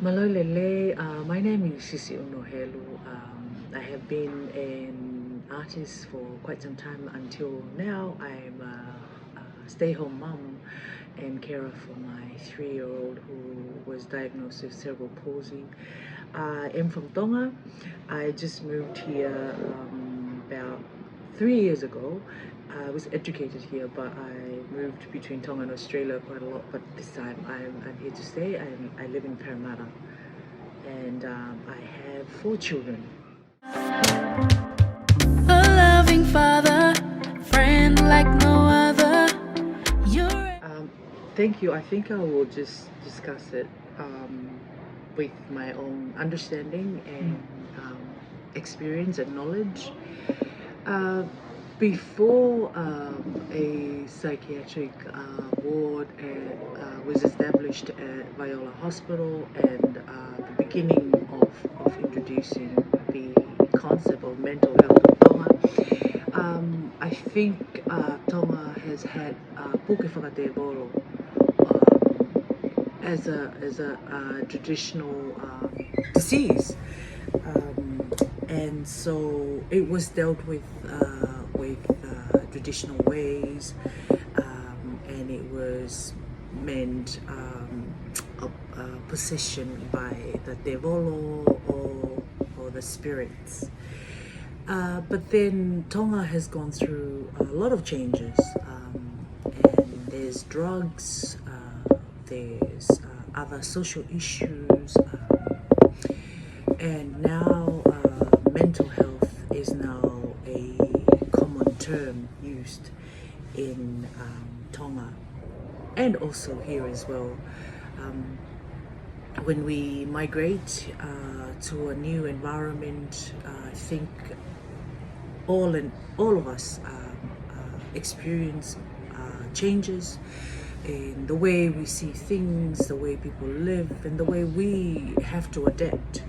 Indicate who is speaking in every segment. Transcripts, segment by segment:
Speaker 1: Malolele, my name is Sisi'uno Helu. I have been an artist for quite some time until now. I'm a stay-home mom and carer for my 3-year-old who was diagnosed with cerebral palsy. I am from Tonga. I just moved here about 3 years ago. I was educated here, but I moved between Tonga and Australia quite a lot. But this time I'm here to stay. I live in Parramatta, and I have 4 children.
Speaker 2: A loving father, friend like no other.
Speaker 1: Thank you. I think I will just discuss it with my own understanding and experience and knowledge. Before a psychiatric ward was established at Viola Hospital, and the beginning of introducing the concept of mental health in Tonga, I think Tonga has had puke whakatebolo as a traditional disease. And so it was dealt with traditional ways, and it was meant a possession by the devolo or the spirits. But then Tonga has gone through a lot of changes, and there's drugs, there's other social issues, and now mental health is now a common term used in Tonga and also here as well. When we migrate to a new environment, I think all of us experience changes in the way we see things, the way people live, and the way we have to adapt.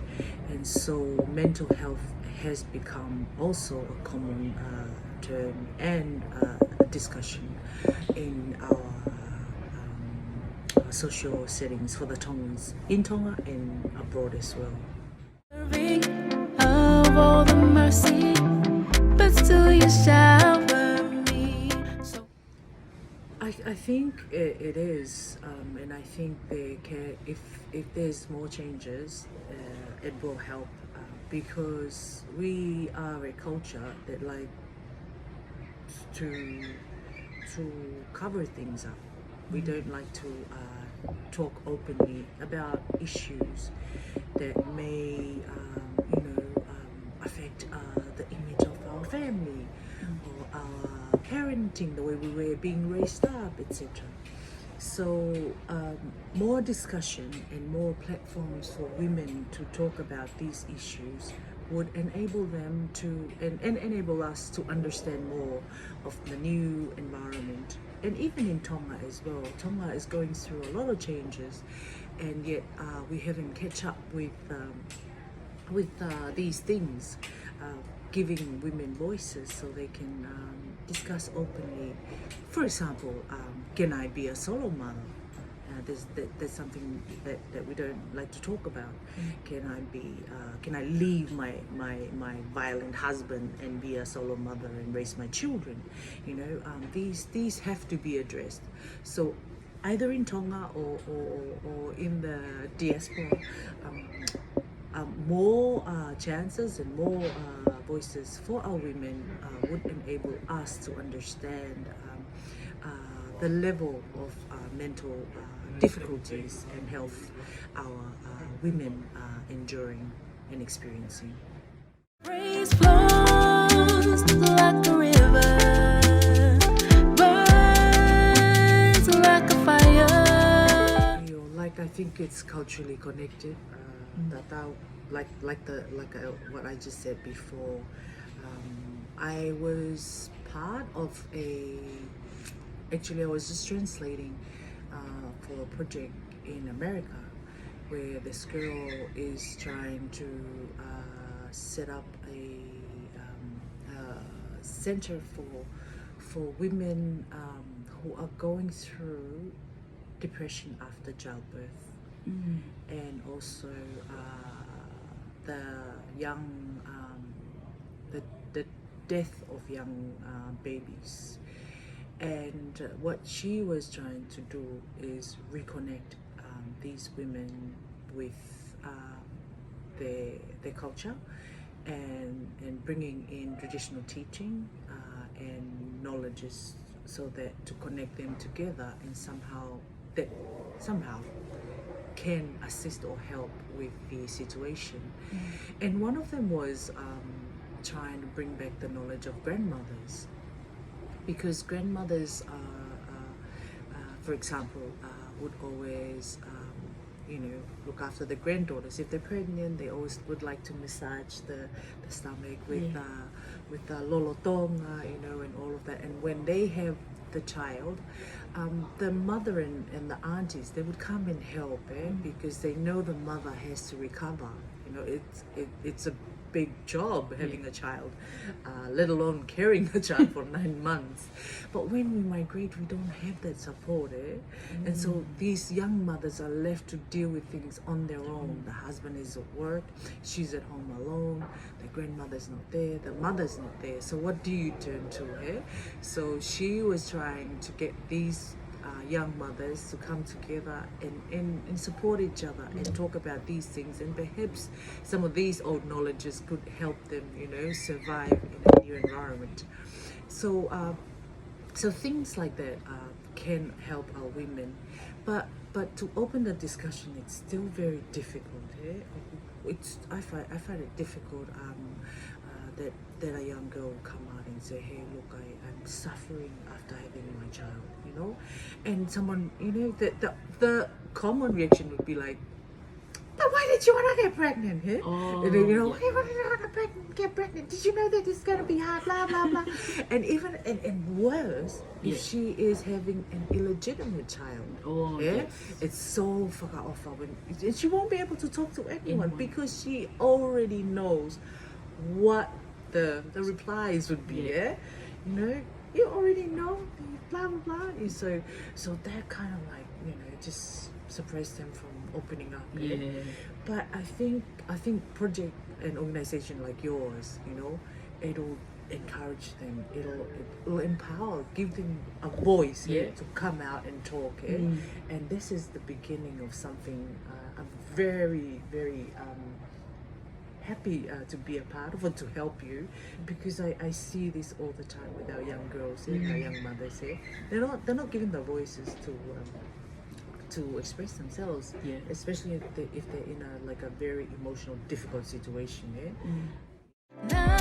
Speaker 1: And so mental health has become also a common term and a discussion in our social settings for the Tongans in Tonga and abroad as well.
Speaker 2: Of all the mercy, but still you shower me.
Speaker 1: I think it is, and I think if there's more changes, it will help because we are a culture that like to cover things up. We don't like to talk openly about issues that may affect the image of our family or our parenting, the way we were being raised up, etc. So more discussion and more platforms for women to talk about these issues would enable them to and enable us to understand more of the new environment. And even in Tonga as well, Tonga is going through a lot of changes, and yet we haven't catch up with these things, giving women voices so they can discuss openly. For example, can I be a solo mother? There's something that we don't like to talk about. Can I leave my violent husband and be a solo mother and raise my children? These have to be addressed. So either in Tonga or in the diaspora, more chances and more voices for our women would enable us to understand the level of mental difficulties and health our women are enduring and experiencing.
Speaker 2: Praise flows like a river, burns like a fire.
Speaker 1: I think it's culturally connected. What I just said before. I was part of I was just translating for a project in America where this girl is trying to set up a center for women who are going through depression after childbirth. and also the young, the death of young babies. And what she was trying to do is reconnect these women with their culture, and bringing in traditional teaching and knowledges, so that to connect them together, and somehow can assist or help with the situation. And one of them was trying to bring back the knowledge of grandmothers, because grandmothers, for example, would always look after the granddaughters. If they're pregnant, they always would like to massage the stomach with the lolotonga, and all of that. And when they have the child, the mother and the aunties, they would come and help, because they know the mother has to recover. It's a big job having a child, let alone carrying a child for 9 months. But when we migrate, we don't have that support, and so these young mothers are left to deal with things on their own. The husband is at work, she's at home alone, the grandmother's not there, the mother's not there. So what do you turn to, So she was trying to get these young mothers to come together and support each other and talk about these things, and perhaps some of these old knowledges could help them, survive in a new environment. So things like that can help our women, but to open the discussion, it's still very difficult. I find it difficult that a young girl will come out and say, hey, look, I'm suffering after having my child, and someone, the common reaction would be like, but why did you want to get pregnant? Why did you want to get pregnant? Did you know that it's going to be hard, blah, blah, blah. And even, and worse, if she is having an illegitimate child, it's so fucking awful. And she won't be able to talk to anyone because she already knows what the replies would be, you already know, blah blah blah. So that kind of like, just suppress them from opening up. But I think project and organization like yours, it'll encourage them, it'll empower, give them a voice to come out and talk, and this is the beginning of something I'm very, very happy to be a part of, or to help you, because I see this all the time with our young girls, our young mothers here. They're not given the voices to express themselves, especially if they're in a very emotional, difficult situation.
Speaker 2: Now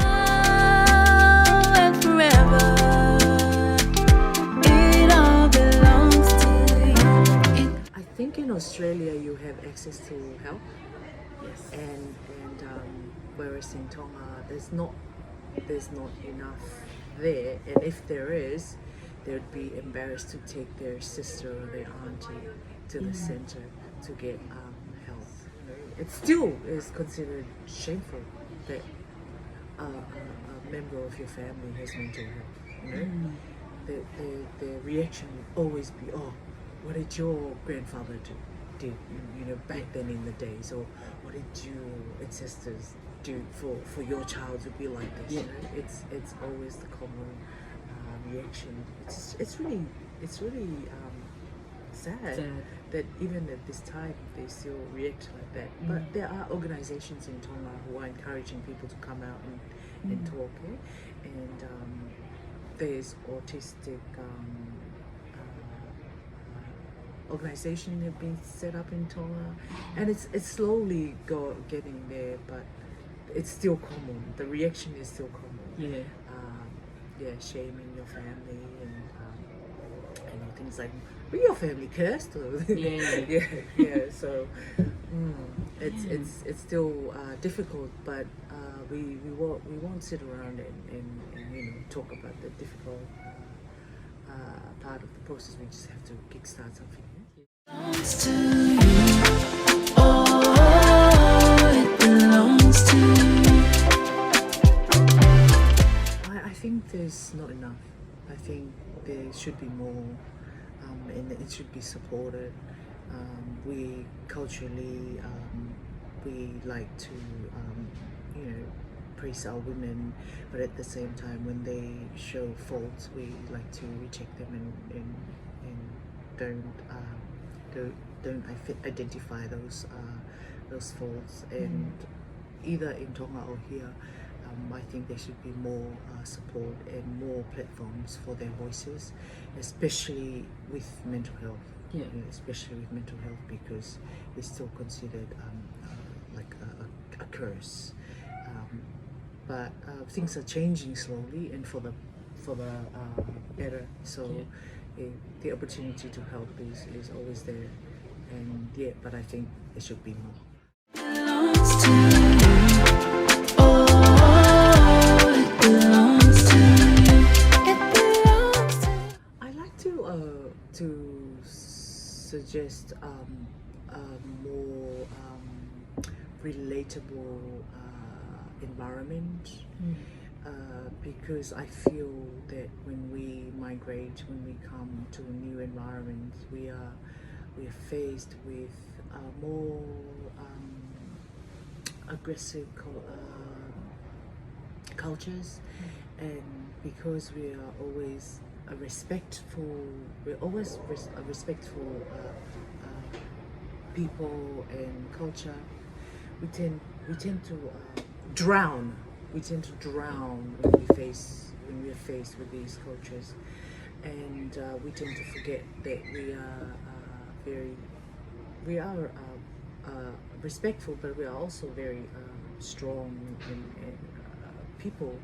Speaker 2: and forever, it all belongs to you.
Speaker 1: I think in Australia you have access to help, and whereas in Tonga there's not enough there, and if there is, they would be embarrassed to take their sister or their auntie to the center to get help. It still is considered shameful that a member of your family has mental health. The reaction would always be, oh, what did your grandfather do back then in the days, or what did your ancestors do for your child to be like this? It's always the common reaction. It's really sad that even at this time they still react like that. But there are organizations in Tonga who are encouraging people to come out and talk, and there's autistic organization have been set up in Tonga, and it's slowly getting there, but it's still common. The reaction is still common. Shaming your family and things like, "Were your family cursed?" Or So it's still difficult, but we won't sit around and talk about the difficult part of the process. We just have to kickstart something.
Speaker 2: Belongs to you. Oh, it belongs to you.
Speaker 1: I think there's not enough. I think there should be more, and it should be supported. We culturally, we like to, you know, praise our women, but at the same time, when they show faults, we like to reject them and don't identify those faults. And either in Tonga or here, I think there should be more support and more platforms for their voices, especially with mental health.
Speaker 3: Yeah.
Speaker 1: You know, especially with mental health, because it's still considered like a curse. But things are changing slowly and for the better. So the opportunity to help is always there. And yeah, but I think there should be more.
Speaker 2: Belongs to you. Oh, it belongs to you. It belongs to you.
Speaker 1: I like to suggest a more relatable environment, because I feel that when we migrate, when we come to a new environment, we are faced with more aggressive cultures, and because we are always a respectful people and culture, we tend to drown. We tend to drown when we are faced with these cultures, and we tend to forget that we are respectful, but we are also very strong and people.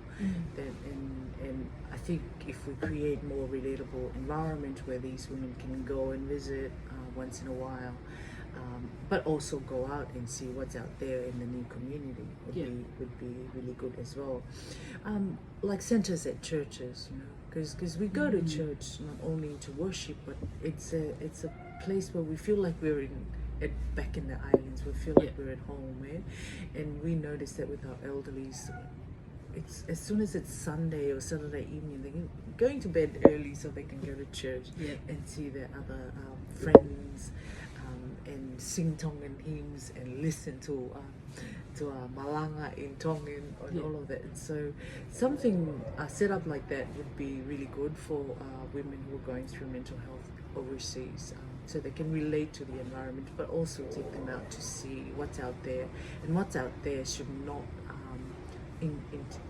Speaker 1: And I think if we create more relatable environment where these women can go and visit once in a while, but also go out and see what's out there in the new community would be really good as well. Like centers at churches, you know, because we go to church not only to worship, but it's a place where we feel like we're back in the islands. We feel like we're at home, and we notice that with our elderlies. It's as soon as it's Sunday or Saturday evening, they're going to bed early so they can go to church and see their other friends, and sing Tongan hymns and listen to malanga in Tongan and all of that. And so something set up like that would be really good for women who are going through mental health overseas, so they can relate to the environment, but also take them out to see what's out there. And what's out there should not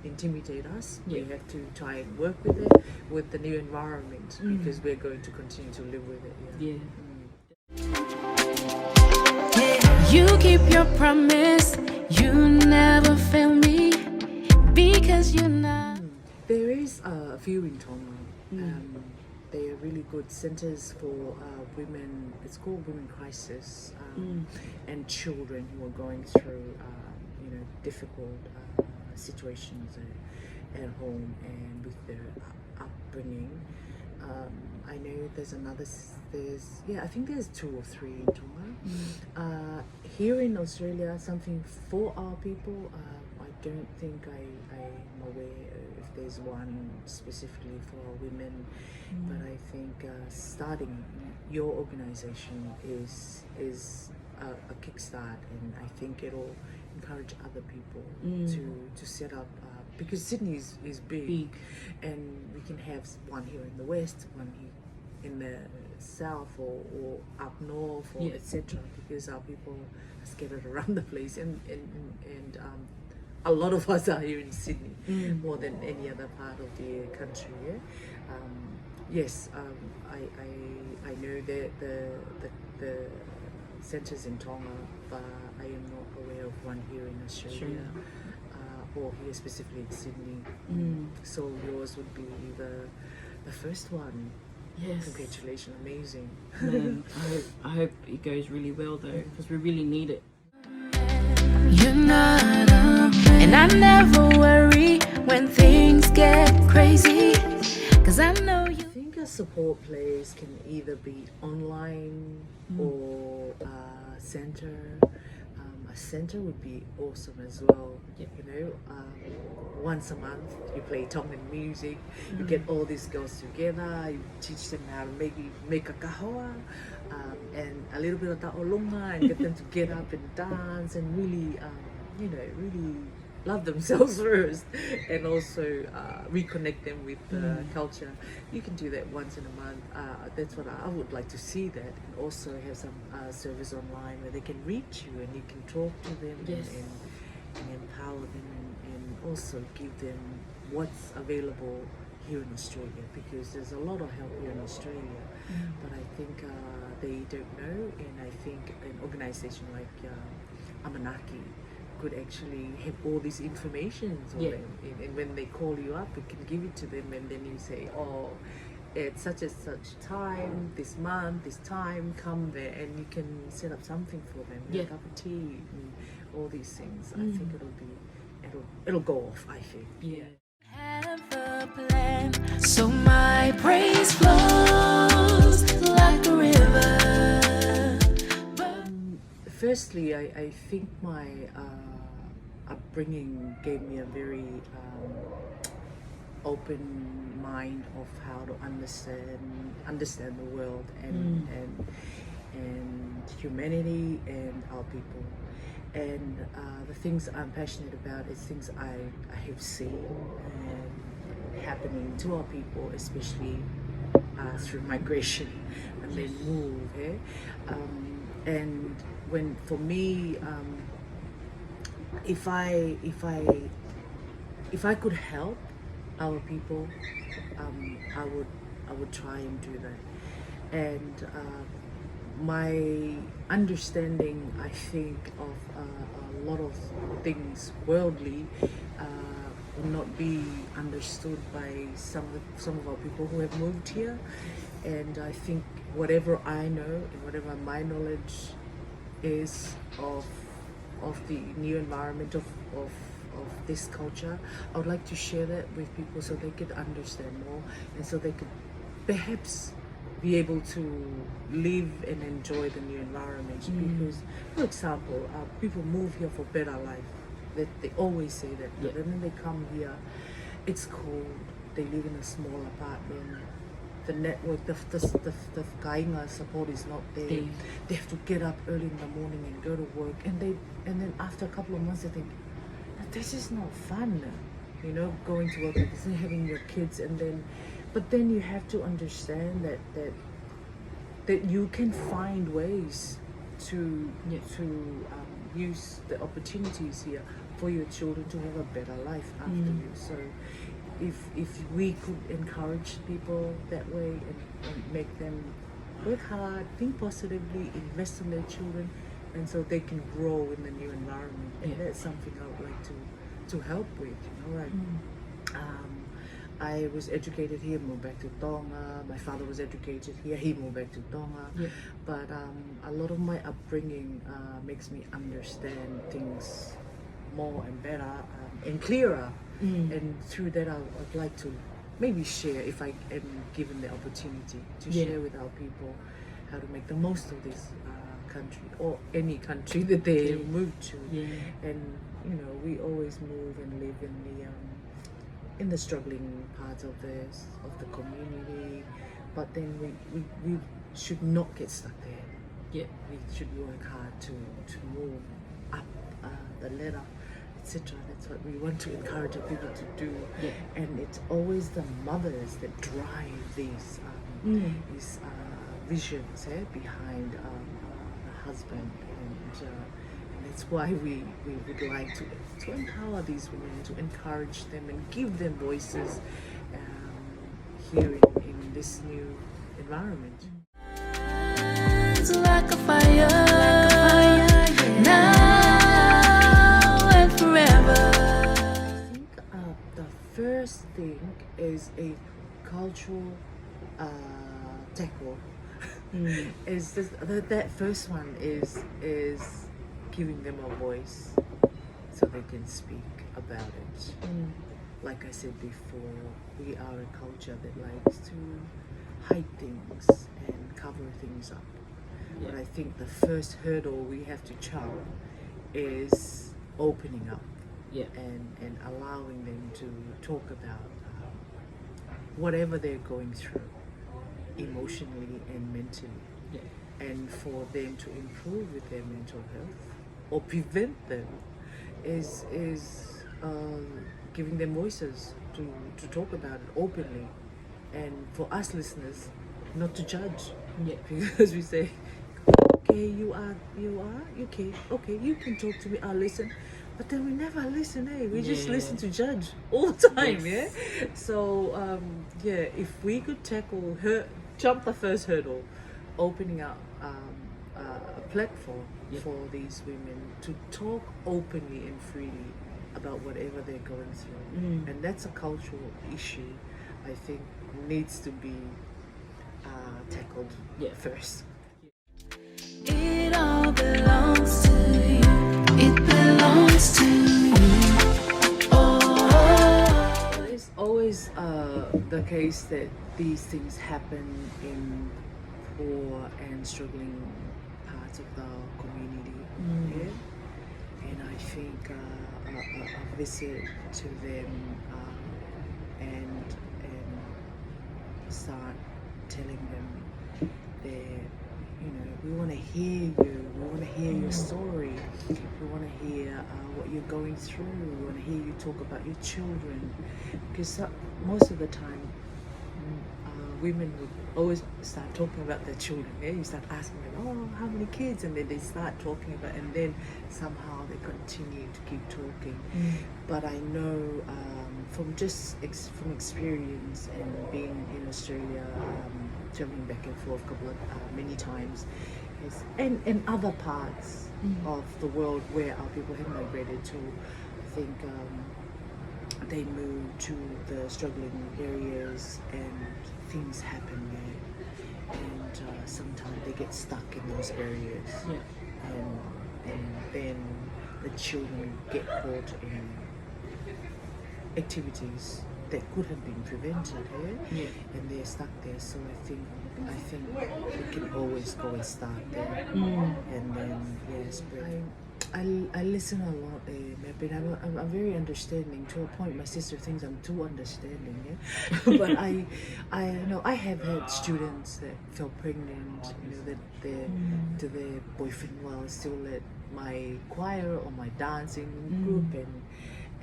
Speaker 1: intimidate us. We have to try and work with it, with the new environment, because we're going to continue to live with it.
Speaker 2: You keep your promise, you never fail me, because you're not.
Speaker 1: There is a few in Tonga. They are really good centers for women. It's called Women Crisis, and children who are going through difficult situations at home and with their upbringing. I know I think there's 2 or 3 in Tonga. Here in Australia, something for our people, I don't think I'm aware if there's one specifically for our women, but I think starting your organization is a kickstart, and I think it'll encourage other people to set up, because Sydney is big, and we can have one here in the west, one here in the south, or up north, or etc., because our people are scattered around the place, and a lot of us are here in Sydney, more than any other part of the country. I know that the centres in Tonga, but I am not aware of one here in Australia, or here specifically in Sydney. So yours would be the first one.
Speaker 3: Yes.
Speaker 1: Congratulations, amazing.
Speaker 3: I hope it goes really well though, because we really need it.
Speaker 2: You're not and I never worry when things get crazy, cause I know you.
Speaker 1: I think a support place can either be online or a center. a center would be awesome as well.
Speaker 3: Yeah.
Speaker 1: You know, once a month you play Tongan music, you get all these girls together, you teach them how to maybe make a kahoa and a little bit of ta'olonga, and get them to get up and dance and really, you know, really love themselves first, and also reconnect them with the culture. You can do that once in a month. That's what I would like to see that, and also have some service online where they can reach you and you can talk to them
Speaker 3: Yes.
Speaker 1: and empower them and also give them what's available here in Australia, because there's a lot of help here in Australia, but I think they don't know, and I think an organization like Amanaki could actually have all this information for
Speaker 3: Yeah.
Speaker 1: them, and when they call you up, you can give it to them, and then you say, oh, at such and such time, this month, this time, come there, and you can set up something for them,
Speaker 3: Yeah.
Speaker 1: a cup of tea, and all these things. I think it'll go off, I think.
Speaker 3: Yeah.
Speaker 2: Have a plan, so my praise flows like a river.
Speaker 1: Firstly, I think my upbringing gave me a very open mind of how to understand the world and humanity and our people. And the things I'm passionate about is things I have seen and happening to our people, especially through migration when they move. And when, for me, if I could help our people, I would try and do that. And my understanding, I think, of a lot of things worldly will not be understood by some of our people who have moved here. And I think whatever I know and whatever my knowledge is of the new environment of this culture, I would like to share that with people so they could understand more, and so they could perhaps be able to live and enjoy the new environment. Because, for example, people move here for better life. They always say that, but then they come here, it's cold, they live in a small apartment, the network, the kainga support is not there. They have to get up early in the morning and go to work, and then after a couple of months they think, this is not fun, you know, going to work like this and having your kids. But then you have to understand that you can find ways to use the opportunities here for your children to have a better life after you. So if we could encourage people that way and make them work hard, think positively, invest in their children, and so they can grow in the new environment. And that's something I would like to help with, you know. I was educated here, moved back to Tonga. My father was educated here, he moved back to Tonga. But a lot of my upbringing makes me understand things more and better and clearer. And through that, I'd like to maybe share, if I am given the opportunity, to share with our people how to make the most of this country, or any country that they move to. And you know, we always move and live in the struggling parts of the community, but then we should not get stuck there. We should work hard to move up the ladder, etc. That's what we want to encourage our people to do. And it's always the mothers that drive these visions behind the husband, and that's why we would like to empower these women, to encourage them and give them voices here in this new environment.
Speaker 2: It's like a fire, now and forever.
Speaker 1: I think the first thing is a cultural tackle. Is that first one is giving them a voice so they can speak about it. Like I said before, we are a culture that likes to hide things and cover things up. But I think the first hurdle we have to jump is opening up
Speaker 3: Yeah.
Speaker 1: and allowing them to talk about whatever they're going through emotionally and mentally,
Speaker 3: Yeah.
Speaker 1: and for them to improve with their mental health or prevent them is giving them voices to talk about it openly, and for us listeners not to judge.
Speaker 3: Yeah.
Speaker 1: Because we say, okay, you okay, you can talk to me, I'll listen, but then we never listen, we just
Speaker 3: Yeah.
Speaker 1: listen to judge all the time.
Speaker 3: Yes.
Speaker 1: So if we could tackle jump the first hurdle, opening up a platform
Speaker 3: Yeah.
Speaker 1: for these women to talk openly and freely about whatever they're going through, and that's a cultural issue I think needs to be tackled first.
Speaker 2: It all belongs to you. It belongs to you. Oh.
Speaker 1: It's always the case that these things happen in poor and struggling parts of the community. And I think a visit to them and start telling them that, we want to hear you, we want to hear your story, we want to hear what you're going through, we want to hear you talk about your children, because most of the time women would always start talking about their children. You start asking them, oh, how many kids, and then they start talking about, and then somehow they continue to keep talking. But I know from from experience and being in Australia, traveling back and forth many times, and other parts of the world where our people have migrated to, I think they move to the struggling areas and things happen there, and sometimes they get stuck in those areas, and then the children get caught in activities that could have been prevented, and they're stuck there. So I think we can always go and start there, and then spread. I listen a lot, but I'm very understanding to a point. My sister thinks I'm too understanding, but I have had students that fell pregnant, that their boyfriend was still at my choir or my dancing group,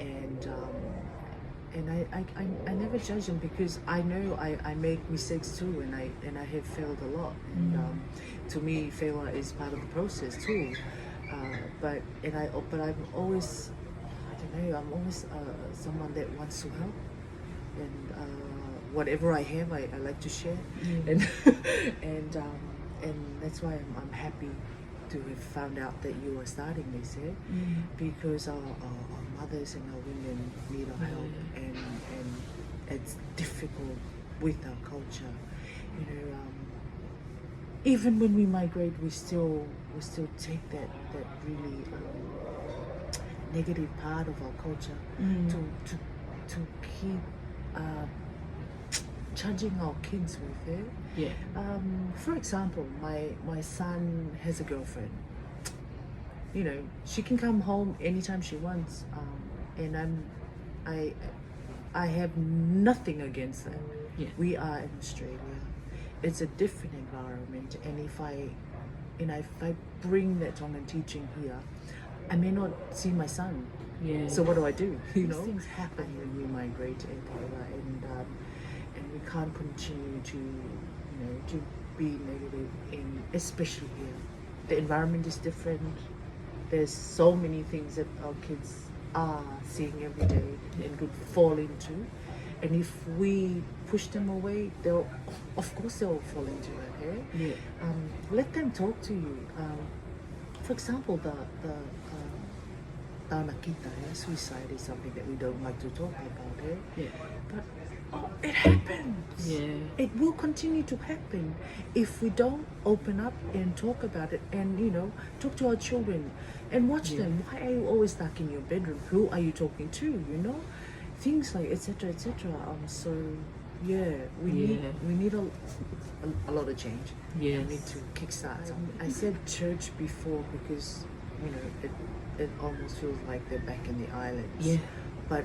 Speaker 1: and I never judge them, because I know I make mistakes too, and I have failed a lot, and to me failure is part of the process too. But I'm always, I'm always someone that wants to help, and whatever I have, I like to share, and and that's why I'm happy to have found out that you are starting this, because our mothers and our women need our help, and it's difficult with our culture, even when we migrate, we still take that really negative part of our culture to keep judging our kids with it. For example, my son has a girlfriend. She can come home anytime she wants, and I have nothing against that. We are in Australia. It's a different environment, and if I bring that Tongan teaching here, I may not see my son. So what do I do? These things happen when we migrate, and we can't continue to be negative especially here. The environment is different. There's so many things that our kids are seeing every day and could fall into. And if we push them away, of course they'll fall into it. Let them talk to you. For example, the taunakita, suicide is something that we don't like to talk about. But it happens. It will continue to happen if we don't open up and talk about it, and talk to our children and watch them. Why are you always stuck in your bedroom? Who are you talking to? Things like etc. So we need a lot of change. We need to kickstart something. I said church before because you know, it almost feels like they're back in the islands.
Speaker 3: Yeah.
Speaker 1: But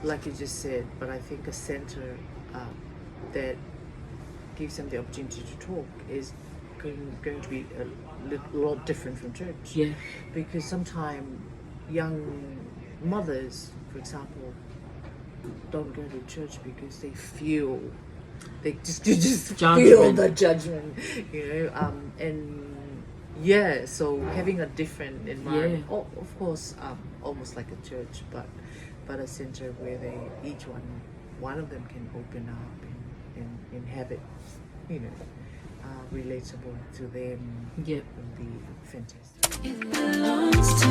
Speaker 1: like you just said, but I think a center that gives them the opportunity to talk is going to be a lot different from church.
Speaker 3: Yeah.
Speaker 1: Because sometimes young mothers, for example, don't go to church because they feel you just feel
Speaker 3: Judgment.
Speaker 1: the judgment, you know. And yeah, so having a different environment, of course, almost like a church, but a center where they each one of them can open up and have it, you know, relatable to them.
Speaker 3: Yeah.
Speaker 1: Would be fantastic.
Speaker 2: It belongs to